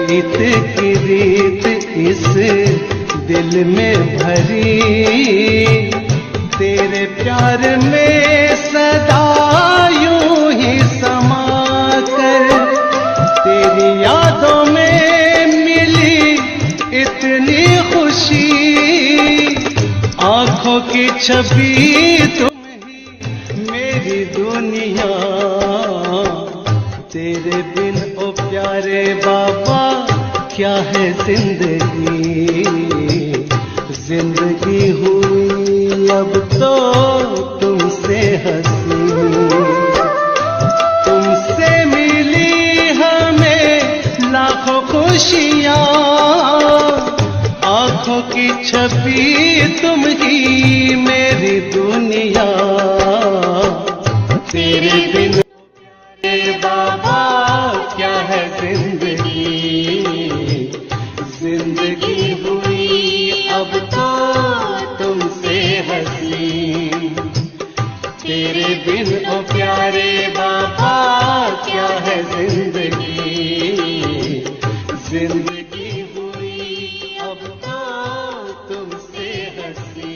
रीत की रीत इस दिल में भरी, तेरे प्यार में सदा यूं ही समा कर, तेरी यादों में मिली इतनी खुशी, आंखों की छवि तुम ही मेरी दुनिया, तेरे बिन ओ प्यारे बाबा क्या है जिंदगी, जिंदगी हुई अब तो तुमसे हंसी, तुमसे मिली हमें लाखों खुशियाँ, आंखों की छवि तुम ही मेरी दुनिया, तेरे बिन बाबा क्या है जिंदगी, जिंदगी हुई अब तो तुमसे हंसी, तेरे बिन ओ प्यारे बाबा क्या है जिंदगी, जिंदगी हुई अब तो तुमसे हंसी।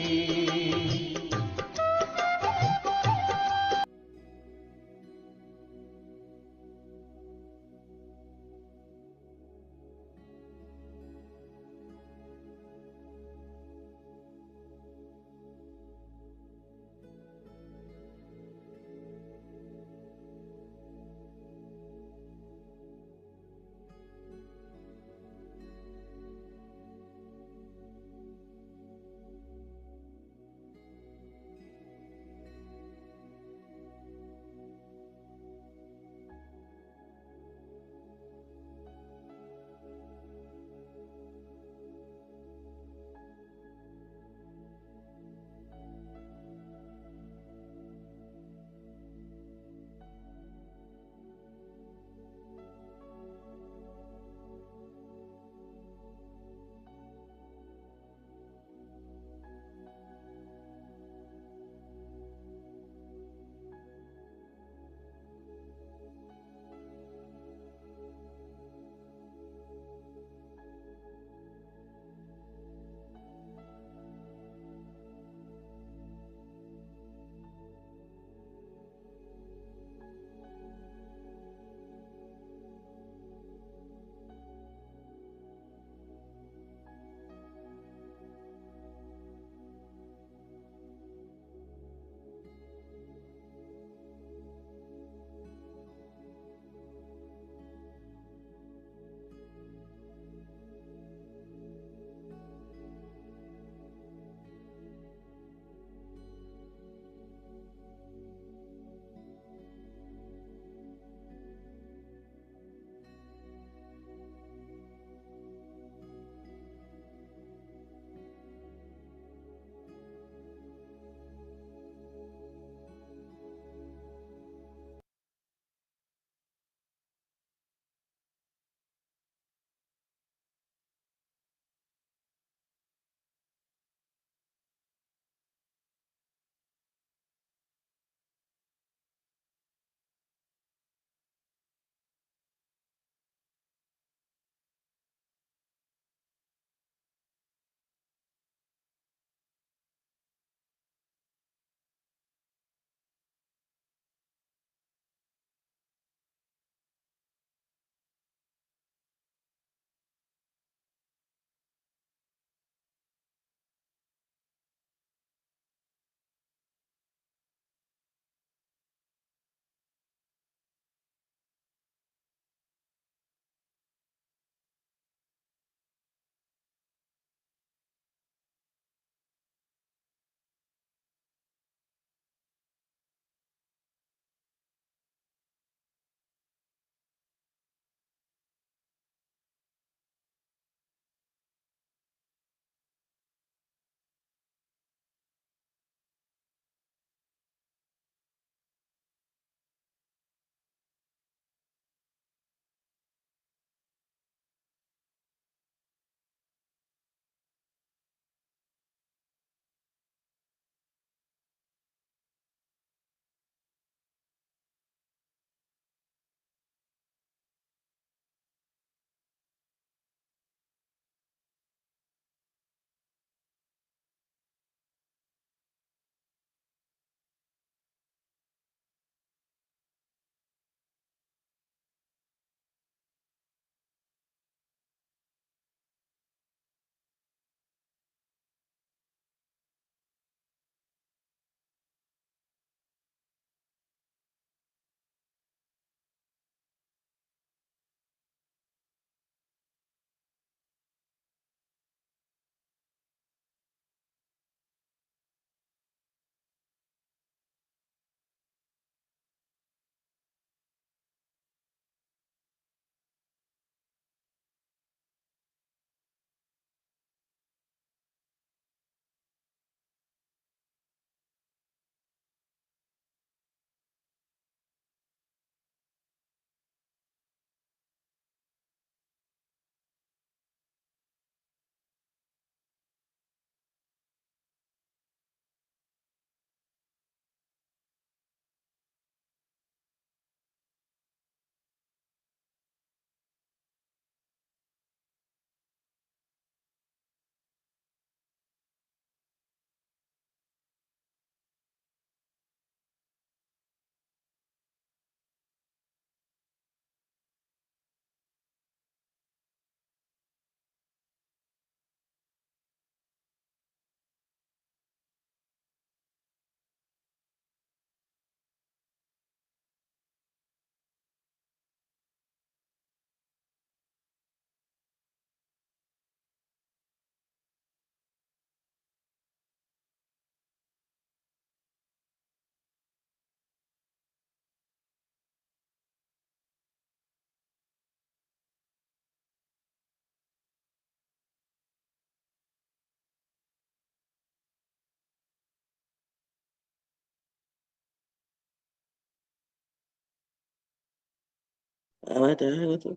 आवाज आएगा तो।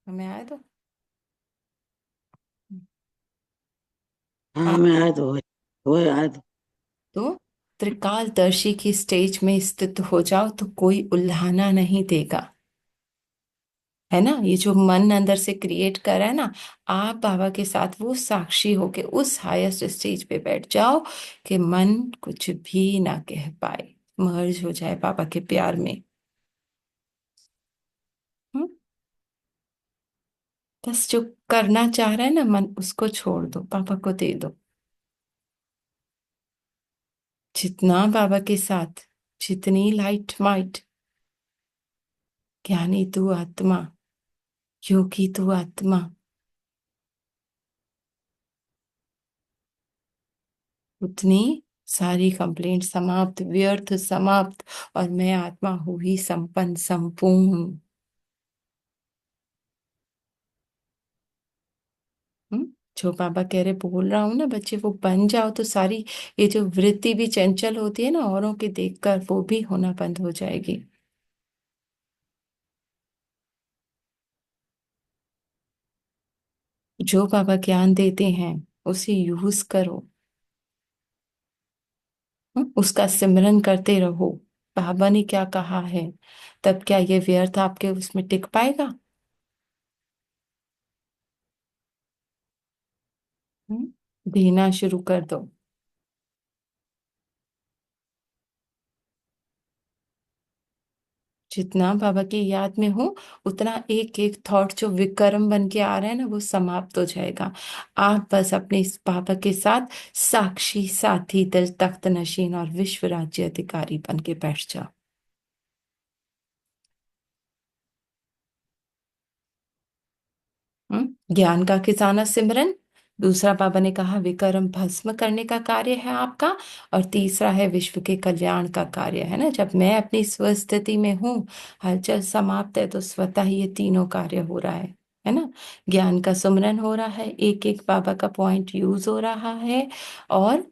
हमें आए तो हाँ आ, मैं आया तो वो आया तो। तो त्रिकालदर्शी की स्टेज में स्थित हो जाओ तो कोई उल्हाना नहीं देगा। है ना, ये जो मन अंदर से क्रिएट कर रहा है ना, आप बाबा के साथ वो साक्षी होके उस हाईएस्ट स्टेज पे बैठ जाओ कि मन कुछ भी ना कह पाए, मर्ज हो जाए बाबा के प्यार में। हम्म? बस जो करना चाह रहा है ना मन, उसको छोड़ दो, बाबा को दे दो। जितना बाबा के साथ, जितनी लाइट माइट, ज्ञानी तू आत्मा, योगी तू आत्मा, उतनी सारी कंप्लेंट समाप्त, व्यर्थ समाप्त। और मैं आत्मा हुई संपन्न संपूर्ण। हम्म? जो बाबा कह रहे, बोल रहा हूं ना बच्चे, वो बन जाओ तो सारी ये जो वृत्ति भी चंचल होती है ना औरों के देखकर, वो भी होना बंद हो जाएगी। जो बाबा ज्ञान देते हैं उसे यूज करो। उसका सिमरन करते रहो। बाबा ने क्या कहा है, तब क्या ये व्यर्थ आपके उसमें टिक पाएगा? देना शुरू कर दो। जितना बाबा की याद में हो, उतना एक एक थॉट जो विक्रम बन के आ रहा है ना, वो समाप्त हो जाएगा। आप बस अपने इस बाबा के साथ साक्षी साथी दिल तख्त नशीन और विश्व राज्य अधिकारी बन के बैठ जाओ। ज्ञान का खजाना सिमरन। दूसरा बाबा ने कहा विक्रम भस्म करने का कार्य है आपका। और तीसरा है विश्व के कल्याण का कार्य, है ना, जब मैं अपनी स्वस्थिति में हूँ, हलचल समाप्त है, तो स्वतः ही ये तीनों कार्य हो रहा है ना। ज्ञान का सुमरन हो रहा है, एक एक बाबा का पॉइंट यूज हो रहा है, और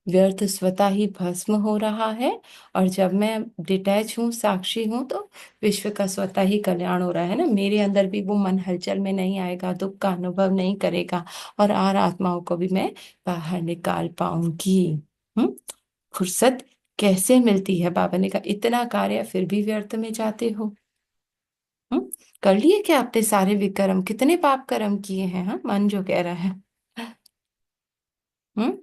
व्यर्थ स्वतः ही भस्म हो रहा है। और जब मैं डिटैच हूँ, साक्षी हूँ, तो विश्व का स्वतः ही कल्याण हो रहा है ना। मेरे अंदर भी वो मन हलचल में नहीं आएगा, दुख का अनुभव नहीं करेगा, और आर आत्माओं को भी मैं बाहर निकाल पाऊंगी। हम्म? फुर्सत कैसे मिलती है? बाबा ने कहा इतना कार्य फिर भी व्यर्थ में जाते हो। हम्म? कर लिए क्या आपने सारे विक्रम? कितने पाप कर्म किए हैं? हाँ, मन जो कह रहा है। हम्म?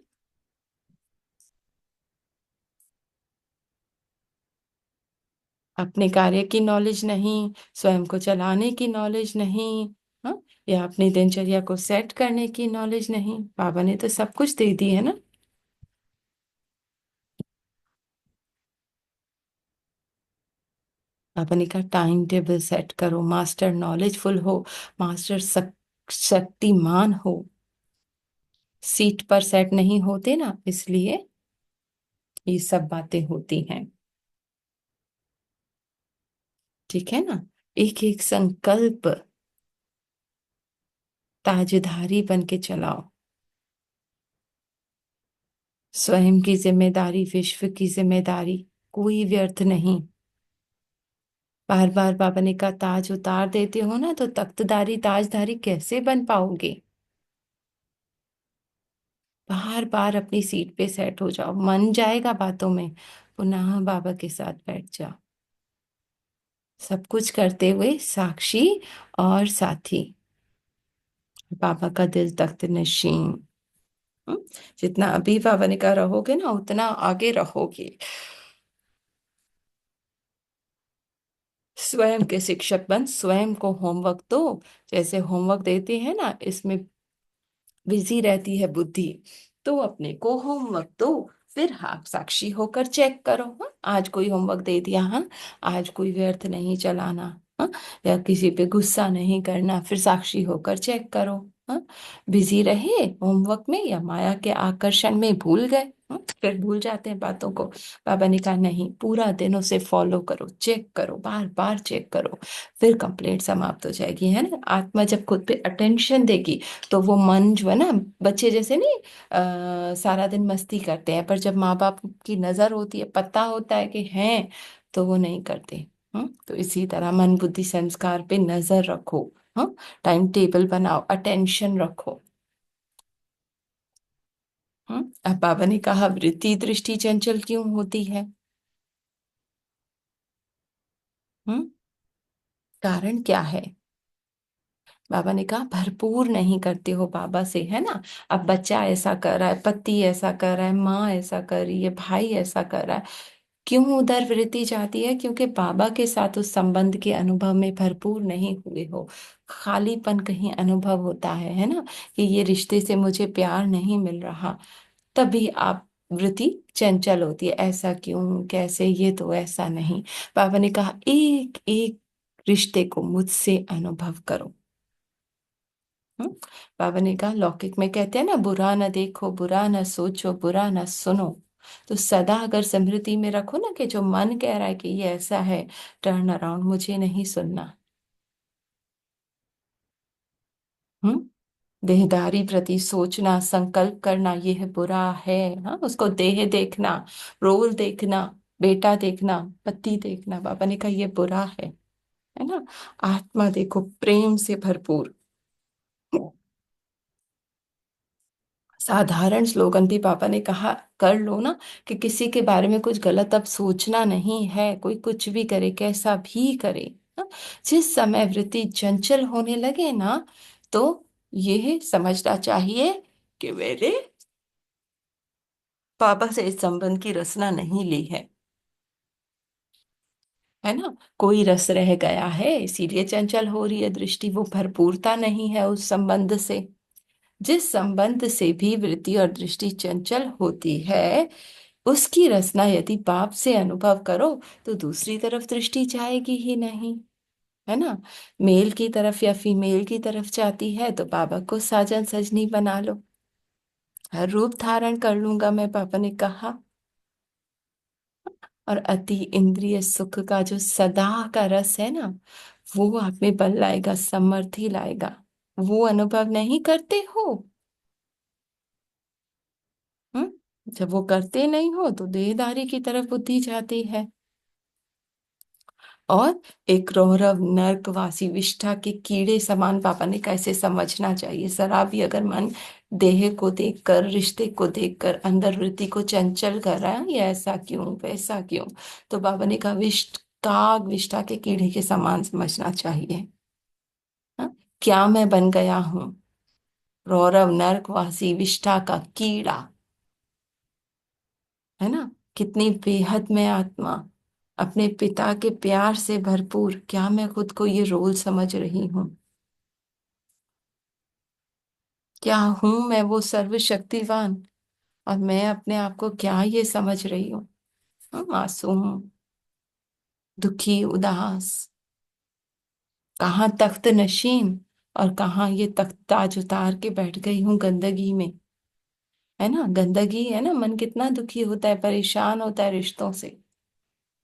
अपने कार्य की नॉलेज नहीं, स्वयं को चलाने की नॉलेज नहीं, हाँ, या अपनी दिनचर्या को सेट करने की नॉलेज नहीं। बाबा ने तो सब कुछ दे दी है ना। बाबा ने कहा टाइम टेबल सेट करो, मास्टर नॉलेजफुल हो, मास्टर शक्तिमान हो। सीट पर सेट नहीं होते ना, इसलिए ये सब बातें होती हैं। ठीक है ना। एक एक संकल्प ताजधारी बन के चलाओ। स्वयं की जिम्मेदारी, विश्व की जिम्मेदारी, कोई व्यर्थ नहीं। बार बार बाबा ने कहा ताज उतार देते हो ना, तो तख्तदारी ताजधारी कैसे बन पाओगे? बार बार अपनी सीट पे सेट हो जाओ, मन जाएगा बातों में, पुनः बाबा के साथ बैठ जाओ। सब कुछ करते हुए साक्षी और साथी, बाबा का दिल तख्त नशीन। हम्म? जितना अभी बाबा ने कहा रहोगे ना, उतना आगे रहोगे। स्वयं के शिक्षक बन, स्वयं को होमवर्क दो। जैसे होमवर्क देते हैं ना, इसमें बिजी रहती है बुद्धि, तो अपने को होमवर्क दो। फिर हाँ, साक्षी होकर चेक करो। हाँ, आज कोई होमवर्क दे दिया, हाँ, आज कोई व्यर्थ नहीं चलाना, हाँ, या किसी पे गुस्सा नहीं करना, फिर साक्षी होकर चेक करो। हाँ, बिजी रहे होमवर्क में या माया के आकर्षण में भूल गए। फिर भूल जाते हैं बातों को। बाबा ने कहा नहीं, पूरा दिन उसे फॉलो करो, चेक करो, बार बार चेक करो, फिर कंप्लेंट समाप्त हो जाएगी, है ना। आत्मा जब खुद पे अटेंशन देगी तो वो मन जो है ना, बच्चे जैसे नहीं सारा दिन मस्ती करते हैं, पर जब माँ बाप की नजर होती है, पता होता है कि हैं, तो वो नहीं करते। तो इसी तरह मन बुद्धि संस्कार पे नजर रखो। हाँ, टाइम टेबल बनाओ, अटेंशन रखो। अब बाबा ने कहा वृत्ति दृष्टि चंचल क्यों होती है? हम्म कारण क्या है? बाबा ने कहा भरपूर नहीं करते हो बाबा से, है ना। अब बच्चा ऐसा कर रहा है, पति ऐसा कर रहा है, माँ ऐसा कर रही है, भाई ऐसा कर रहा है, क्यों उधर वृत्ति जाती है? क्योंकि बाबा के साथ उस संबंध के अनुभव में भरपूर नहीं हुए हो। खालीपन कहीं अनुभव होता है ना, कि ये रिश्ते से मुझे प्यार नहीं मिल रहा। तभी आप वृत्ति चंचल होती है, ऐसा क्यों, कैसे, ये तो ऐसा नहीं। बाबा ने कहा एक एक रिश्ते को मुझसे अनुभव करो। हम्म बाबा ने कहा लौकिक में कहते हैं ना, बुरा ना देखो, बुरा ना सोचो, बुरा ना सुनो। तो सदा अगर स्मृति में रखो ना कि जो मन कह रहा है कि ये ऐसा है, टर्न अराउंड, मुझे नहीं सुनना। हम्म देहदारी प्रति सोचना, संकल्प करना यह बुरा है। हाँ, उसको देह देखना, रोल देखना, बेटा देखना, पति देखना, बाबा ने कहा ये बुरा है ना। आत्मा देखो प्रेम से भरपूर। साधारण स्लोगन भी पापा ने कहा कर लो ना, कि किसी के बारे में कुछ गलत अब सोचना नहीं है, कोई कुछ भी करे, कैसा भी करे। हाँ? जिस समय वृत्ति चंचल होने लगे ना, तो यह समझना चाहिए कि मैंने पापा से इस संबंध की रचना नहीं ली है ना। कोई रस रह गया है इसीलिए चंचल हो रही है दृष्टि, वो भरपूरता नहीं है उस संबंध से। जिस संबंध से भी वृत्ति और दृष्टि चंचल होती है, उसकी रचना यदि पाप से अनुभव करो तो दूसरी तरफ दृष्टि जाएगी ही नहीं, है ना। मेल की तरफ या फीमेल की तरफ जाती है तो बाबा को साजन सजनी बना लो। हर रूप धारण कर लूंगा मैं, पापा ने कहा। और अति इंद्रिय सुख का जो सदा का रस है ना, वो आप में बल लाएगा, समृद्धि लाएगा। वो अनुभव नहीं करते हो। जब वो करते नहीं हो तो देहदारी की तरफ बुद्धि जाती है। और एक रौरव नर्कवासी विष्ठा के कीड़े समान पापा ने कैसे समझना चाहिए। जरा भी अगर मन देह को देखकर, रिश्ते को देखकर अंदर वृत्ति को चंचल कर रहा है, ये ऐसा क्यों, वैसा क्यों, तो बाबा ने कहा विष्ट काग विष्ठा के कीड़े के समान समझना चाहिए। हाँ? क्या मैं बन गया हूँ? रौरव नर्कवासी विष्ठा का कीड़ा, है ना। कितनी बेहद मैं आत्मा, अपने पिता के प्यार से भरपूर, क्या मैं खुद को ये रोल समझ रही हूँ? क्या हूं मैं वो सर्वशक्तिवान? और मैं अपने आप को क्या ये समझ रही हूँ? मासूम, दुखी, उदास। कहाँ तख्त नशीन, और कहाँ ये तख्त ताज उतार के बैठ गई हूँ गंदगी में, है ना। गंदगी है ना, मन कितना दुखी होता है, परेशान होता है रिश्तों से।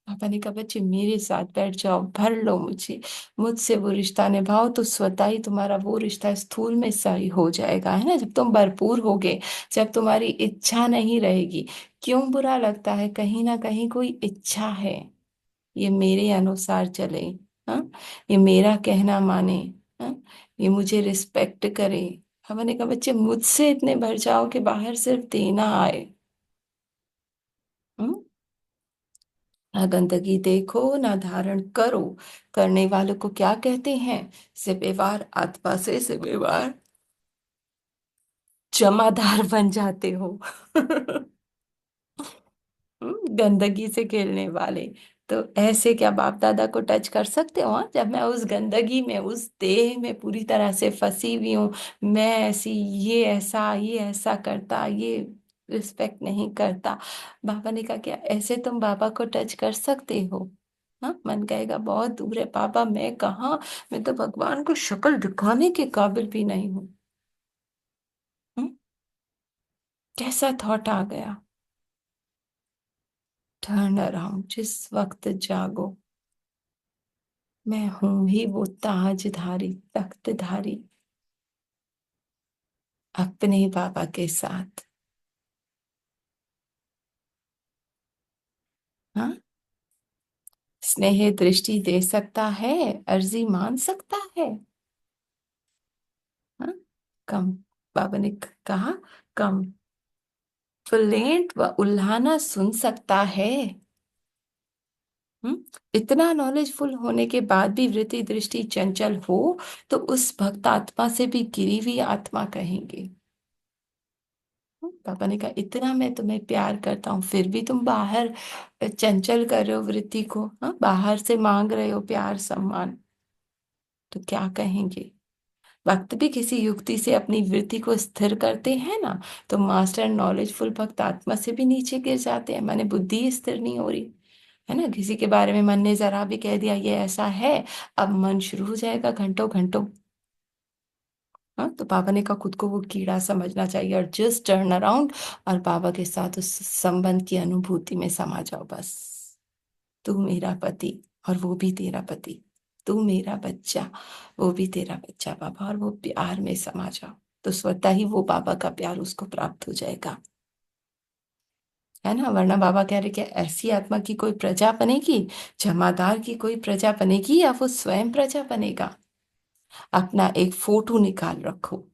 पापा ने कहा बच्चे मेरे साथ बैठ जाओ, भर लो मुझे, मुझसे वो रिश्ता निभाओ, तो स्वतः ही तुम्हारा वो रिश्ता स्थूल में सही हो जाएगा, है ना। जब तुम भरपूर होगे, जब तुम्हारी इच्छा नहीं रहेगी। क्यों बुरा लगता है? कहीं ना कहीं कोई इच्छा है, ये मेरे अनुसार चले, हाँ, ये मेरा कहना माने, हाँ, ये मुझे रिस्पेक्ट करे। हमने कहा बच्चे मुझसे इतने भर जाओ कि बाहर सिर्फ देना आए। हम्म ना गंदगी देखो, ना धारण करो। करने वालों को क्या कहते हैं? जिम्मेवार आत्मा से जिम्मेवार जमादार बन जाते हो। गंदगी से खेलने वाले। तो ऐसे क्या बाप दादा को टच कर सकते हो? हाँ? जब मैं उस गंदगी में, उस देह में पूरी तरह से फंसी हुई हूँ, मैं ऐसी, ये ऐसा करता, ये रिस्पेक्ट नहीं करता। बाबा ने कहा क्या ऐसे तुम बाबा को टच कर सकते हो? हाँ, मन कहेगा बहुत दूर है पापा, मैं कहाँ, मैं तो भगवान को शक्ल दिखाने के काबिल भी नहीं हूँ। कैसा थॉट आ गया? टर्न अराउंड, जिस वक्त जागो, मैं हूं ही वो ताजधारी, तख्तधारी, अपने बाबा के साथ। हाँ, स्नेह दृष्टि दे सकता है, अर्जी मान सकता है। हाँ, कम, बाबा ने कहा, कंप्लेंट व उल्हाना सुन सकता है। हम्म, इतना नॉलेजफुल होने के बाद भी वृत्ति दृष्टि चंचल हो, तो उस भक्त आत्मा से भी गिरी हुई आत्मा कहेंगे। पापा ने कहा, इतना मैं तुम्हें प्यार करता हूँ फिर भी तुम बाहर चंचल कर रहे हो वृत्ति को, हाँ, बाहर से मांग रहे हो प्यार सम्मान, तो क्या कहेंगे? भक्त भी किसी युक्ति से अपनी वृत्ति को स्थिर करते हैं ना, तो मास्टर नॉलेजफुल भक्त आत्मा से भी नीचे गिर जाते हैं, माने बुद्धि स्थिर नहीं हो रही है ना। किसी के बारे में मन ने जरा भी कह दिया ये ऐसा है, अब मन शुरू हो जाएगा घंटों घंटों। हाँ, तो बाबा ने कहा खुद को वो कीड़ा समझना चाहिए और जस्ट टर्न अराउंड और बाबा के साथ उस संबंध की अनुभूति में समा जाओ बस। तू मेरा पति और वो भी तेरा पति, तू मेरा बच्चा, वो भी तेरा बच्चा बाबा, और वो प्यार में समा जाओ, तो स्वतः ही वो बाबा का प्यार उसको प्राप्त हो जाएगा, है ना। वरना बाबा कह रहे कि ऐसी आत्मा की कोई प्रजा बनेगी, जमादार की कोई प्रजा बनेगी, या वो स्वयं प्रजा बनेगा। अपना एक फोटो निकाल रखो,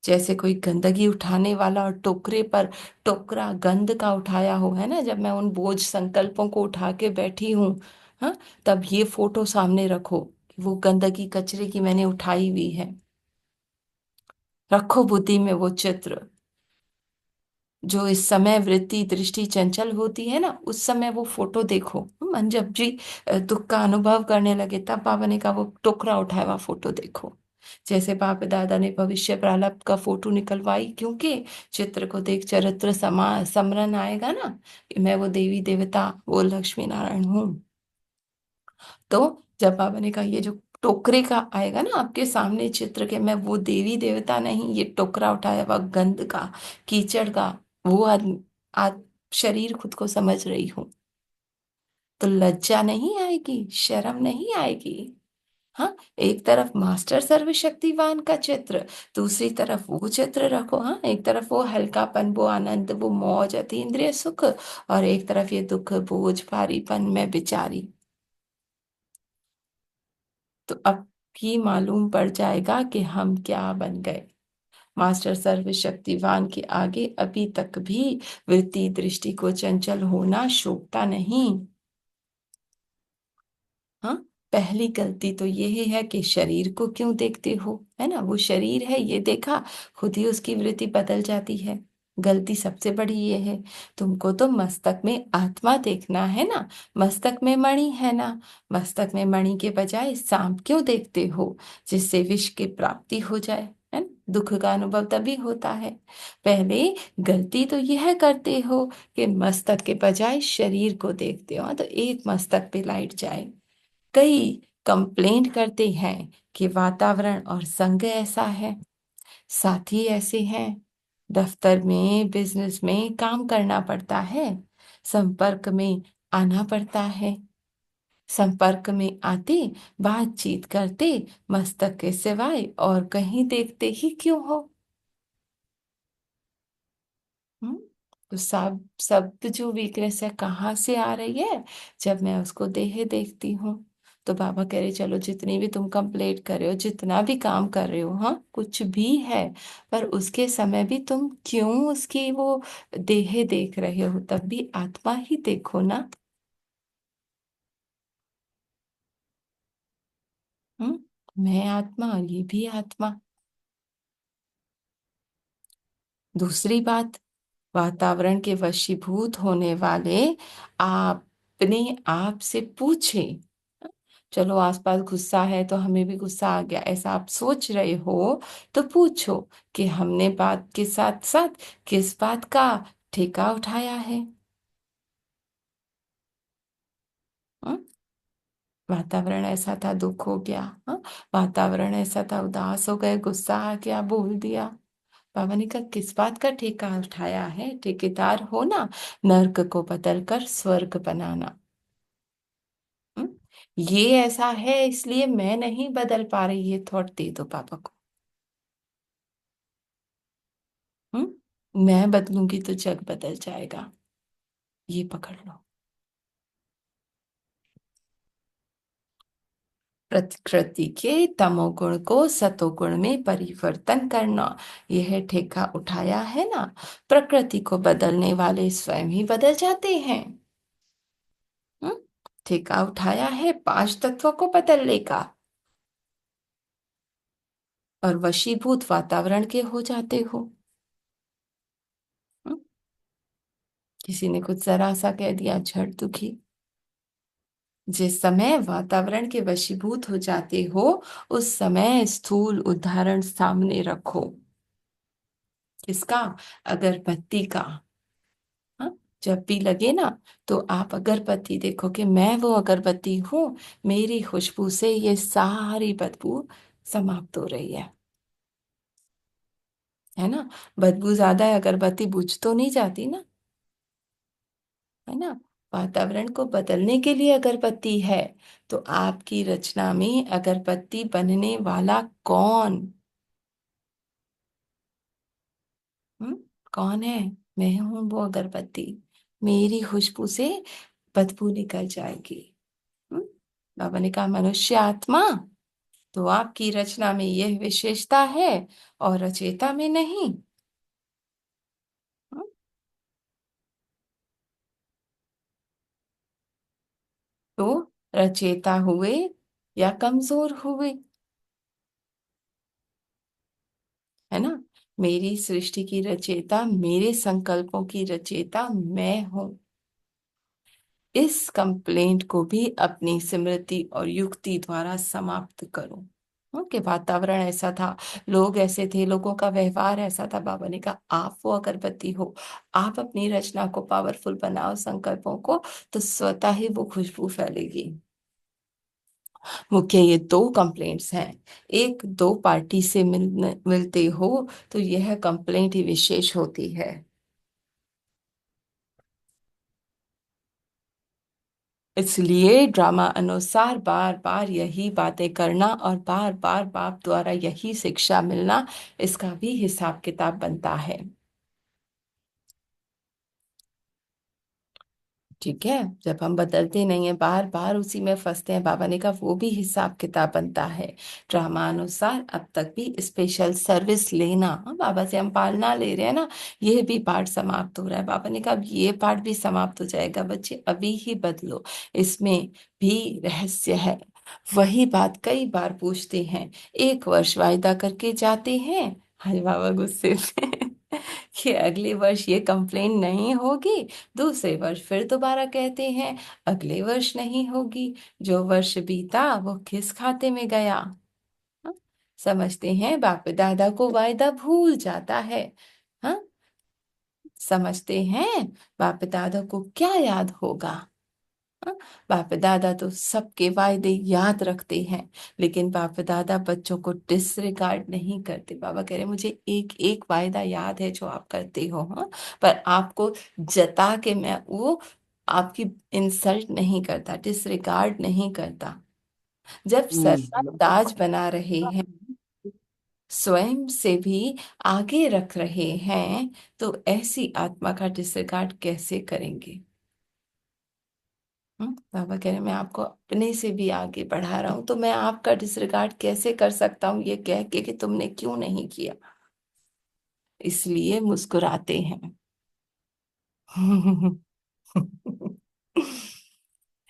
जैसे कोई गंदगी उठाने वाला और टोकरे पर टोकरा गंद का उठाया हो, है ना, जब मैं उन बोझ संकल्पों को उठा के बैठी हूँ, हाँ, तब ये फोटो सामने रखो कि वो गंदगी कचरे की मैंने उठाई हुई है। रखो बुद्धि में वो चित्र, जो इस समय वृत्ति दृष्टि चंचल होती है ना, उस समय वो फोटो देखो। मन जब जी दुख का अनुभव करने लगे, तब बाबा ने कहा वो टोकरा उठाया हुआ फोटो देखो। जैसे बाप दादा ने भविष्य प्रारब्ध का फोटो निकलवाई, क्योंकि चित्र को देख चरित्र समा समरन आएगा ना, कि मैं वो देवी देवता, वो लक्ष्मी नारायण हूँ। तो जब बाबा ने कहा ये जो टोकरे का आएगा ना आपके सामने चित्र के, मैं वो देवी देवता नहीं, ये टोकरा उठाया हुआ गंद का, कीचड़ का, वो शरीर खुद को समझ रही हूँ, तो लज्जा नहीं आएगी, शर्म नहीं आएगी। हाँ, एक तरफ मास्टर सर्वशक्तिवान का चित्र, दूसरी तरफ वो चित्र रखो। हाँ, एक तरफ वो हल्कापन, वो आनंद, वो मौज, अतीन्द्रिय सुख, और एक तरफ ये दुख, बोझ, भारीपन, मैं बेचारी। तो अब ही मालूम पड़ जाएगा कि हम क्या बन गए। मास्टर सर्वशक्तिवान के आगे अभी तक भी वृत्ति दृष्टि को चंचल होना शोभता नहीं। हाँ, पहली गलती तो ये है कि शरीर को क्यों देखते हो, है ना, वो शरीर है ये देखा, खुद ही उसकी वृत्ति बदल जाती है। गलती सबसे बड़ी ये है। तुमको तो मस्तक में आत्मा देखना है ना, मस्तक में मणि है ना, मस्तक में मणि के बजाय सांप क्यों देखते हो, जिससे विष की प्राप्ति हो जाए, है ना। दुख का अनुभव तभी होता है। पहले गलती तो यह करते हो कि मस्तक के बजाय शरीर को देखते हो। हाँ, तो एक मस्तक पे लाइट जाए। कई कंप्लेंट करते हैं कि वातावरण और संघ ऐसा है, साथी ऐसे हैं, दफ्तर में बिजनेस में काम करना पड़ता है, संपर्क में आना पड़ता है, संपर्क में आते बातचीत करते मस्तक के सिवाय और कहीं देखते ही क्यों हो। हम्म, तो सब शब्द जो वीकनेस है कहाँ से आ रही है? जब मैं उसको देह देखती हूँ। तो बाबा कह रहे चलो जितनी भी तुम कंप्लेंट कर रहे हो, जितना भी काम कर रहे हो, हाँ, कुछ भी है, पर उसके समय भी तुम क्यों उसकी वो देह देख रहे हो, तब भी आत्मा ही देखो ना। मैं आत्मा और ये भी आत्मा। दूसरी बात, वातावरण के वशीभूत होने वाले अपने आप से पूछे। चलो आसपास गुस्सा है तो हमें भी गुस्सा आ गया, ऐसा आप सोच रहे हो, तो पूछो कि हमने बात के साथ साथ किस बात का ठेका उठाया है। हम्म, वातावरण ऐसा था, दुख हो गया, हाँ, वातावरण ऐसा था, उदास हो गए, गुस्सा आ गया, बोल दिया, बाबा ने कहा किस बात का ठेका उठाया है? ठेकेदार हो ना, नर्क को बदल कर स्वर्ग बनाना। हम्म? ये ऐसा है इसलिए मैं नहीं बदल पा रही, ये थॉट दे दो पापा को। मैं बदलूंगी तो जग बदल जाएगा, ये पकड़ लो। प्रकृति के तमोगुण को सतोगुण में परिवर्तन करना, यह ठेका उठाया है ना। प्रकृति को बदलने वाले स्वयं ही बदल जाते हैं। हम्म? ठेका उठाया है पांच तत्वों को बदलने का, और वशीभूत वातावरण के हो जाते हो। हम्म? किसी ने कुछ जरा सा कह दिया, झड़ दुखी। जिस समय वातावरण के वशीभूत हो जाते हो, उस समय स्थूल उदाहरण सामने रखो। किसका? अगरबत्ती का। हाँ, जब भी लगे ना, तो आप अगरबत्ती देखो कि मैं वो अगरबत्ती हूँ, मेरी खुशबू से ये सारी बदबू समाप्त हो रही है ना। बदबू ज्यादा है, अगरबत्ती बुझ तो नहीं जाती ना, है ना। वातावरण को बदलने के लिए अगरबत्ती है। तो आपकी रचना में अगरबत्ती बनने वाला कौन? हम्म? कौन है? मैं हूं वो अगरबत्ती, मेरी खुशबू से बदबू निकल जाएगी। हम्म? बाबा ने कहा मनुष्य आत्मा, तो आपकी रचना में यह विशेषता है और रचयिता में नहीं। हम्म? तो रचयिता हुए या कमजोर हुए, है ना। मेरी सृष्टि की रचयिता, मेरे संकल्पों की रचयिता मैं हूं। इस कंप्लेंट को भी अपनी स्मृति और युक्ति द्वारा समाप्त करो। कि वातावरण ऐसा था, लोग ऐसे थे, लोगों का व्यवहार ऐसा था। बाबा ने कहा आप वो अगरबत्ती हो, आप अपनी रचना को पावरफुल बनाओ, संकल्पों को, तो स्वतः ही वो खुशबू फैलेगी। मुख्य ये दो कंप्लेंट्स हैं। एक, दो पार्टी से मिलते हो तो यह कंप्लेंट ही विशेष होती है। इसलिए ड्रामा अनुसार बार बार यही बातें करना और बार बार बाप द्वारा यही शिक्षा मिलना, इसका भी हिसाब किताब बनता है। ठीक है। जब हम बदलते नहीं है, बार बार उसी में फंसते हैं, बाबा ने कहा वो भी हिसाब किताब बनता है। ड्रामा अनुसार अब तक भी स्पेशल सर्विस लेना, बाबा से हम पालना ले रहे हैं ना, ये भी पार्ट समाप्त हो रहा है। बाबा ने कहा अब ये पार्ट भी समाप्त हो जाएगा, बच्चे अभी ही बदलो। इसमें भी रहस्य है। वही बात कई बार पूछते हैं, एक वर्ष वायदा करके जाते हैं, हरे बाबा गुस्से में कि अगले वर्ष ये कंप्लेन नहीं होगी। दूसरे वर्ष फिर दोबारा कहते हैं अगले वर्ष नहीं होगी। जो वर्ष बीता वो किस खाते में गया? हाँ? समझते हैं बाप दादा को वायदा भूल जाता है। हाँ, समझते हैं बाप दादा को क्या याद होगा? हाँ? बाप दादा तो सबके वायदे याद रखते हैं, लेकिन बाप दादा बच्चों को डिसरिगार्ड नहीं करते। बाबा कह रहे मुझे एक एक वायदा याद है जो आप करते हो, हाँ, पर आपको जता के मैं वो आपकी इंसल्ट नहीं करता, डिसरिगार्ड नहीं करता। जब सर का ताज बना रहे हैं, स्वयं से भी आगे रख रहे हैं, तो ऐसी आत्मा का डिसरिगार्ड कैसे करेंगे? बाबा कह रहे मैं आपको अपने से भी आगे बढ़ा रहा हूं, तो मैं आपका डिसरिगार्ड कैसे कर सकता हूँ ये कह के कि तुमने क्यों नहीं किया? इसलिए मुस्कुराते हैं।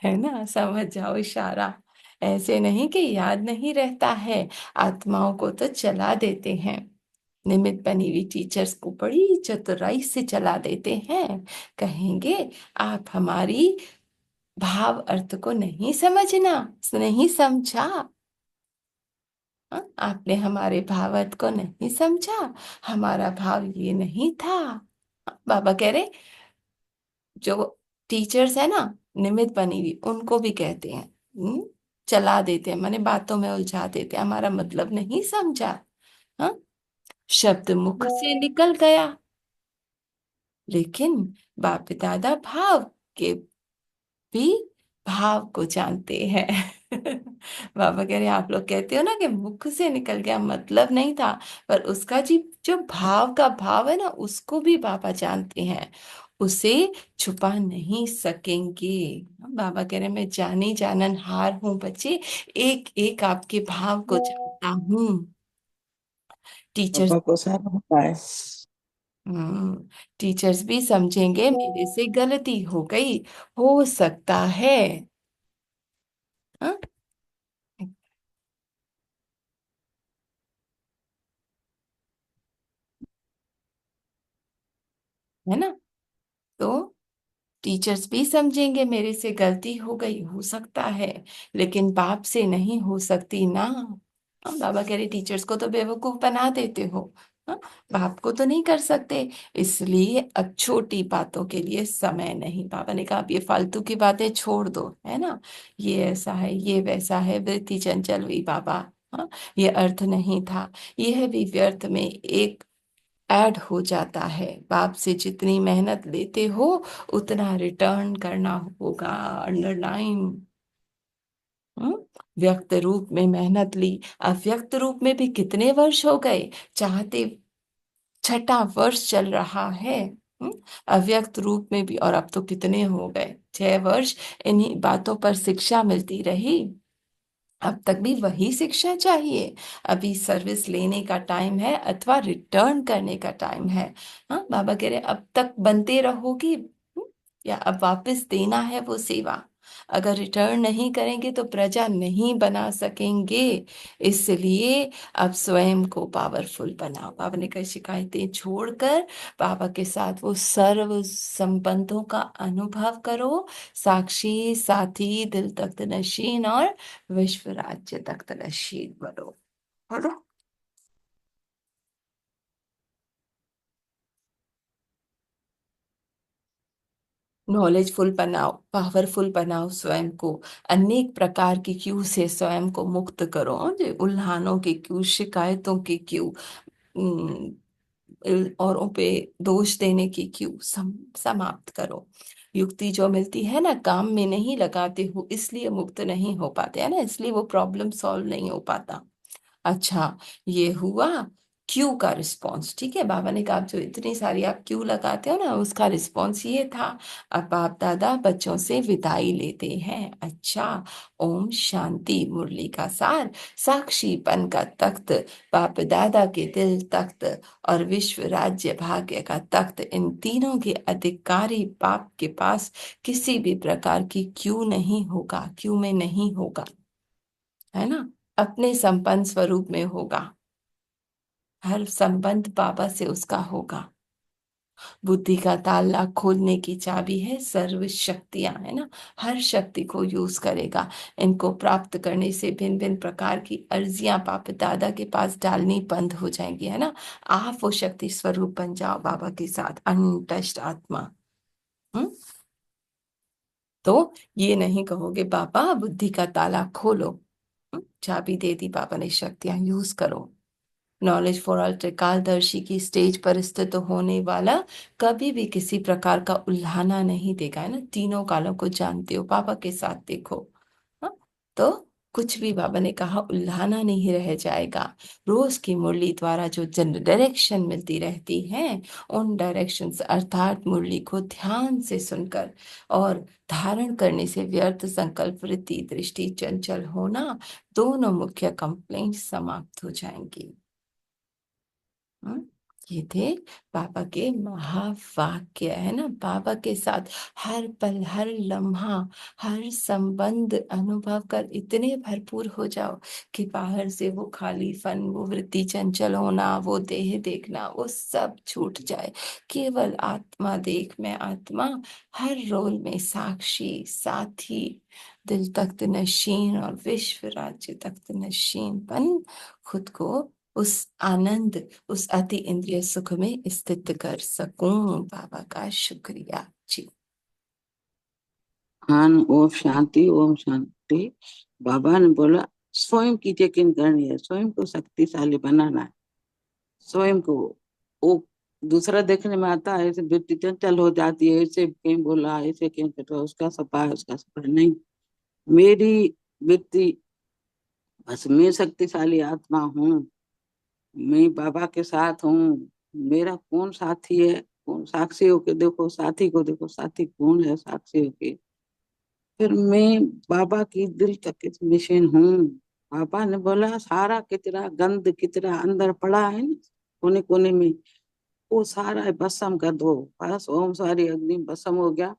है ना, समझ जाओ इशारा। ऐसे नहीं कि याद नहीं रहता है, आत्माओं को तो चला देते हैं। निमित्त बनी हुई टीचर्स को बड़ी चतुराई से चला देते हैं। कहेंगे आप हमारी भाव अर्थ को नहीं समझना, नहीं समझा। हाँ? आपने हमारे भाव अर्थ को नहीं समझा, हमारा भाव ये नहीं था। बाबा कह रहे जो टीचर्स है ना, निमित्त बनी हुई, उनको भी कहते हैं चला देते हैं, माने बातों में उलझा देते हैं, हमारा मतलब नहीं समझा। हाँ, शब्द मुख से निकल गया, लेकिन बाप दादा भाव के भी भाव को जानते हैं। बाबा कह रहे हैं, आप लोग कहते हो ना कि मुख से निकल गया, मतलब नहीं था, पर उसका जी जो भाव का भाव है ना, उसको भी बाबा जानते हैं, उसे छुपा नहीं सकेंगे। बाबा कह रहे हैं, मैं जानी जानन हार हूं बच्चे, एक एक आपके भाव को जानता हूँ। टीचर्स पापा को सारा होता है। हम्म टीचर्स भी समझेंगे मेरे से गलती हो गई, हो सकता है। हाँ? है ना? तो टीचर्स भी समझेंगे मेरे से गलती हो गई, हो सकता है, लेकिन बाप से नहीं हो सकती ना। बाबा कह रहे टीचर्स को तो बेवकूफ बना देते हो, हाँ, बाप को तो नहीं कर सकते, इसलिए अब छोटी बातों के लिए समय नहीं। बाबा ने कहा अब ये फालतू की बातें छोड़ दो, है ना, ये ऐसा है, ये वैसा है, वृत्ति चंचल हुई बाबा, हाँ, ये अर्थ नहीं था, यह भी व्यर्थ में एक ऐड हो जाता है। बाप से जितनी मेहनत लेते हो उतना रिटर्न करना होगा। अंडरलाइन। व्यक्त रूप में मेहनत ली, अव्यक्त रूप में भी कितने वर्ष हो गए, चाहते छठा वर्ष चल रहा है। अव्यक्त रूप में भी, और अब तो कितने हो गए, 6 वर्ष इन्हीं बातों पर शिक्षा मिलती रही, अब तक भी वही शिक्षा चाहिए। अभी सर्विस लेने का टाइम है अथवा रिटर्न करने का टाइम है। हाँ, बाबा कह रहे अब तक बनते रहोगी, या अब वापस देना है वो सेवा। अगर रिटर्न नहीं करेंगे तो प्रजा नहीं बना सकेंगे, इसलिए अब स्वयं को पावरफुल बनाओ। बाबा ने कहा शिकायतें छोड़कर बाबा के साथ वो सर्व संबंधों का अनुभव करो, साक्षी साथी दिल तख्त नशीन और विश्व राज्य तक तलशील बनो। बोलो। नॉलेजफुल बनाओ, पावरफुल बनाओ स्वयं को, अनेक प्रकार की क्यू से स्वयं को मुक्त करो, जो उल्हानों की क्यू, शिकायतों की क्यू, औरों पे दोष देने की क्यू समाप्त करो। युक्ति जो मिलती है ना, काम में नहीं लगाते हो इसलिए मुक्त नहीं हो पाते, है ना, इसलिए वो प्रॉब्लम सॉल्व नहीं हो पाता। अच्छा, ये हुआ क्यू का रिस्पॉन्स, ठीक है। बाबा ने कहा जो इतनी सारी आप क्यू लगाते हो ना, उसका रिस्पॉन्स ये था। अब बाप दादा बच्चों से विदाई लेते हैं। अच्छा, ओम शांति। मुरली का सार, साक्षीपन का तख्त, बाप दादा के दिल तख्त और विश्व राज्य भाग्य का तख्त, इन तीनों के अधिकारी बाप के पास किसी भी प्रकार की क्यू नहीं होगा, क्यू में नहीं होगा, है ना, अपने संपन्न स्वरूप में होगा, हर संबंध बाबा से उसका होगा। बुद्धि का ताला खोलने की चाबी है सर्व शक्तियां, है ना, हर शक्ति को यूज करेगा। इनको प्राप्त करने से भिन्न भिन्न प्रकार की अर्जियां बाप दादा के पास डालनी बंद हो जाएंगी, है ना। आप वो शक्ति स्वरूप बन जाओ बाबा के साथ, अनटच्ड आत्मा। हम्म तो ये नहीं कहोगे बाबा बुद्धि का ताला खोलो, चाबी दे दी बाबा ने, शक्तियां यूज करो। नॉलेज फॉर ऑल त्रिकालदर्शी की स्टेज पर स्थित होने वाला कभी भी किसी प्रकार का उल्हाना नहीं देगा, है ना, तीनों कालों को जानते हो, पापा के साथ देखो। हाँ? तो कुछ भी बाबा ने कहा उल्हाना नहीं रह जाएगा। रोज की मुरली द्वारा जो जन डायरेक्शन मिलती रहती है, उन डायरेक्शंस अर्थात मुरली को ध्यान से सुनकर और धारण करने से व्यर्थ संकल्प, वृत्ति, दृष्टि, चंचल होना, दोनों मुख्य कंप्लेंट समाप्त हो जाएंगी। हम्म, ये थे बाबा के महावाक्य, है ना। बाबा के साथ हर पल, हर लम्हा, हर संबंध अनुभव कर इतने भरपूर हो जाओ कि बाहर से वो खालीपन, वो वृत्ति चंचल होना, वो देह देखना, वो सब छूट जाए। केवल आत्मा देख, मैं आत्मा, हर रोल में साक्षी साथी दिल तख्त नशीन और विश्व राज्य तख्त नशीन बन खुद को उस आनंद, उस अति इंद्रिय सुख में स्थित कर सकूं। बाबा का शुक्रिया जी। हाँ, ओम शांति, ओम शांति। बाबा ने बोला स्वयं की चेकिंग करनी है, स्वयं को शक्तिशाली बनाना है। स्वयं को। वो दूसरा देखने में आता है, ऐसे वृत्ति चंचल हो जाती है, ऐसे क्यों बोला, ऐसे क्यों कर रहा, उसका सपा है, उसका सपा है। नहीं, मेरी वृत्ति, बस मैं शक्तिशाली आत्मा हूँ, मैं बाबा के साथ हूँ। मेरा कौन साथी है, कौन साक्षी होके देखो, साथी को देखो, साथी कौन है साक्षी होके। फिर मैं बाबा की दिल तक मिशन हूँ। पापा ने बोला सारा किचरा गंद किचरा अंदर पड़ा है ना, कोने कोने में, वो सारा भस्म कर दो। बस ओम सारी अग्नि भस्म हो गया।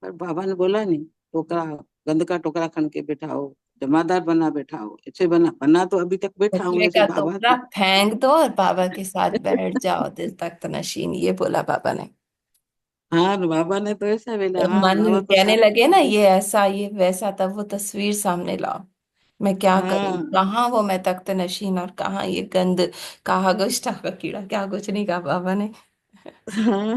पर बाबा ने बोला नहीं, टोकरा, गंद का टोकरा खन के बैठाओ, जमादार बना बैठाओ, ऐसे बना बना तो अभी तक बैठा हूँ कचरे ऐसे का बाबा टुकड़ा के। फेंक दो और बाबा के साथ बैठ जाओ दिल तख्त नशीन, ये बोला बाबा ने। हाँ, बाबा ने तो ऐसा बोला, जब हाँ मन बाबा को कहने साथ। लगे ना ये ऐसा ये वैसा, तब वो तस्वीर सामने लाओ। मैं क्या करूं, हाँ कहाँ वो मैं तख्त नशीन और कहाँ ये गंद, कहाँ गोश्त का कीड़ा, क्या कुछ नहीं कहा बाबा ने। हाँ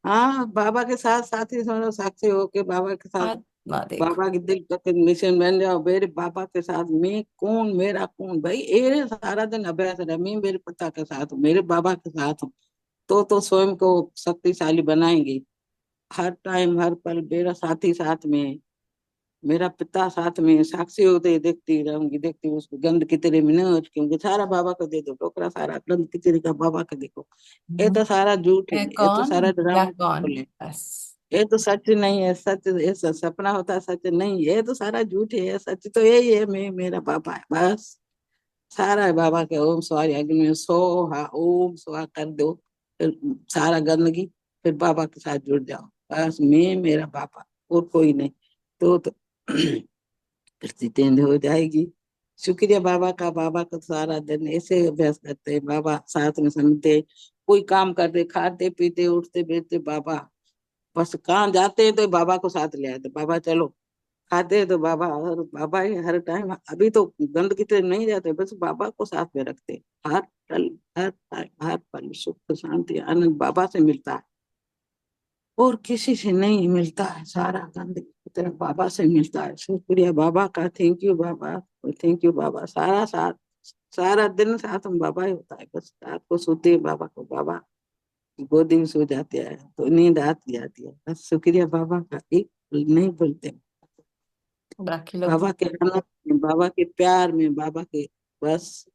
हाँ, बाबा के साथ साथी समझो, साक्षी होके बाबा के साथ, आत्मा देखो। बाबा की दिल तक मिशन बन जाओ। मेरे बाबा के साथ मैं कौन, मेरा कौन भाई, ये सारा दिन अभ्यास है, मैं मेरे पिता के साथ हूँ, मेरे बाबा के साथ हूँ। तो स्वयं को शक्तिशाली बनाएंगे। हर टाइम हर पल मेरा साथी साथ में है, मेरा पिता साथ में है, साक्षी होते ही देखती रहूंगी, देखती उसको गंद कितने में न क्योंकि सारा बाबा को दे दो, टोकरा सारा गंद कितने का बाबा का देखो। ये हम्म, तो सारा झूठ है, है ये तो कौन, सारा या ड्रामा कौन, है, बस। ये तो सच नहीं है। सच ये सपना होता है, सच नहीं, ये तो सारा झूठ है, सच तो यही है, मैं मेरा बाबा है बस। सारा है बाबा के। ओम सॉरी अग्नि में सो, हाँ ओम स्वाहा कर दो, फिर सारा गंदगी, फिर बाबा के साथ जुड़ जाओ। बस मैं मेरा बाबा, और कोई नहीं। तो जितेंद्र हो जाएगी। शुक्रिया बाबा का। बाबा का सारा दिन ऐसे अभ्यास करते हैं, बाबा साथ में सुनते, कोई काम करते, खाते पीते उठते बैठते बाबा, बस कहाँ जाते हैं तो बाबा को साथ ले आते, बाबा चलो। खाते हैं तो बाबा, और बाबा ही हर टाइम। अभी तो गंद की तरफ नहीं जाते, बस बाबा को साथ में रखते। हर पल, हर टाइम, हर पल सुख शांति आनंद बाबा से मिलता है, और किसी से नहीं मिलता है। सारा गंद की तरफ बाबा से मिलता है। शुक्रिया बाबा का, थैंक यू बाबा, थैंक यू बाबा। सारा साथ, सारा दिन साथ में बाबा ही होता है। बस रात को सोते हैं बाबा को, बाबा की गोदी में सो जाते हैं तो नींद आती जाती है। बस शुक्रिया बाबा का, एक पल नहीं भूलते। बाकी लोग बाबा के आनंद में, बाबा के प्यार में, बाबा के, बस,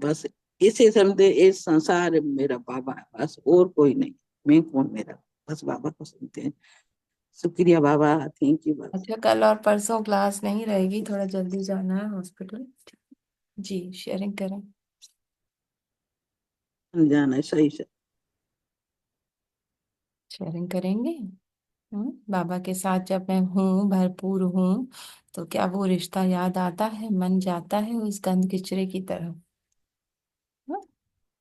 बस इसे समझे, इस संसार में मेरा बाबा है बस, और कोई नहीं। मैं कौन, मेरा, बस बाबा को सुनते हैं। शुक्रिया बाबा, थैंक यू बाबा। अच्छा, कल और परसों क्लास नहीं रहेगी, थोड़ा जल्दी जाना है हॉस्पिटल। जी, शेयरिंग करें। जाना है सही से। शेयरिंग करेंगे। बाबा के साथ जब मैं हूँ, भरपूर हूँ, तो क्या वो रिश्ता याद आता है, मन जाता है उस गंद किचरे की तरफ, हाँ?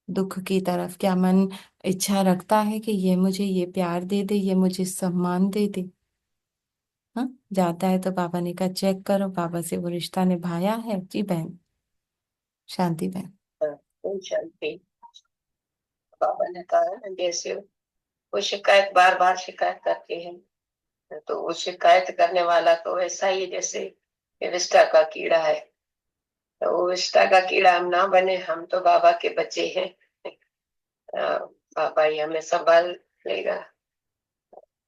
दुख की तरफ क्या मन इच्छा रखता है कि ये मुझे ये प्यार दे दे, ये मुझे सम्मान दे दे। हाँ, जाता है तो बाबा ने कहा चेक करो, बाबा से वो रिश्ता निभाया है। जी बहन, शांति बहन। कोई शांति। बाबा ने कहा है ना, जैसे वो शिकायत बार बार शिकायत करते हैं, तो वो शिकायत करने वाला तो ऐसा ही है जैसे ये विष्ठा का कीड़ा है। तो वो विष्ठा का कीड़ा हम ना बने, हम तो बाबा के बच्चे हैं। बाबा ही हमें संभाल लेगा,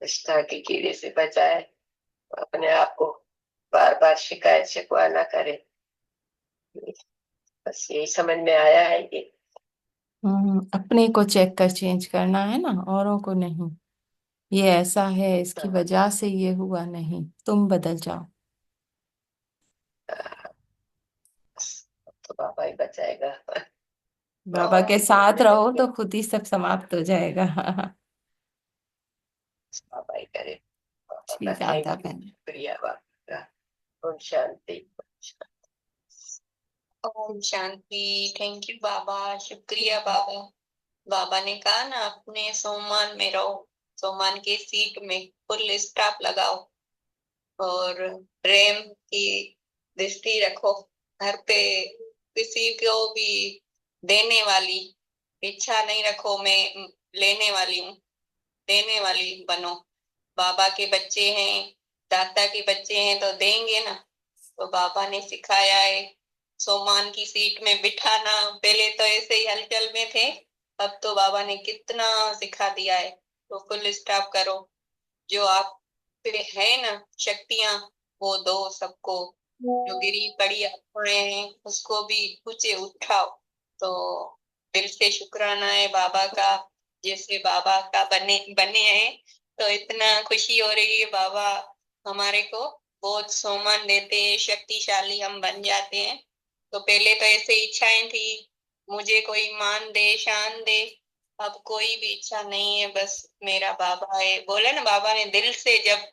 विष्ठा के कीड़े से बचाए, अपने आप को बार बार शिकायत शिकवा ना करे। बस यही समझ में आया है ये। अपने को चेक कर चेंज करना है ना, औरों को नहीं। ये ऐसा है, इसकी वजह से ये हुआ, नहीं, तुम बदल जाओ। तो बाबा ही बचाएगा। बाबा के साथ रहो तो खुद ही सब समाप्त हो जाएगा। बाबा ही करे। बाबा का ठीक, आधा थैंक यू, बहन। शुक्रिया बाबा का। ओम शांति। ओम शांति। थैंक यू बाबा, शुक्रिया बाबा। बाबा ने कहा ना, अपने सोमान में रहो, सोमान के सीट में फुल स्टॉप लगाओ और प्रेम की दृष्टि रखो। घर पे किसी को भी देने वाली इच्छा नहीं रखो, मैं लेने वाली हूँ, देने वाली बनो। बाबा के बच्चे हैं, दाता के बच्चे हैं तो देंगे ना। तो बाबा ने सिखाया है सोमान की सीट में बिठाना, पहले तो ऐसे ही हलचल में थे, अब तो बाबा ने कितना सिखा दिया है। तो फुल स्टॉप करो, जो आप पे है ना शक्तियां, वो दो सबको। जो गिरी पड़ी आत्माएं हैं उसको भी ऊंचे उठाओ। तो दिल से शुक्राना है बाबा का, जैसे बाबा का बने बने हैं। तो इतना खुशी हो रही है, बाबा हमारे को बहुत सम्मान देते हैं, शक्तिशाली हम बन जाते हैं। तो पहले तो ऐसे इच्छाएं थी, मुझे कोई मान दे, शान दे। अब कोई भी इच्छा नहीं है, बस मेरा बाबा है। बोले ना, बाबा ने दिल से जब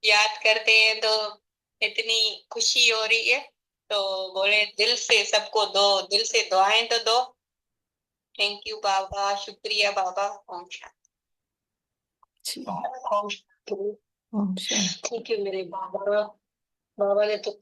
याद करते हैं तो इतनी खुशी हो रही है। तो बोले दिल से सबको दो, दिल से दुआएं तो दो। थैंक यू बाबा, शुक्रिया बाबा। ओम जी, शांति। ओम शांति। ठीक है मेरे बाबा, बाबा ने तो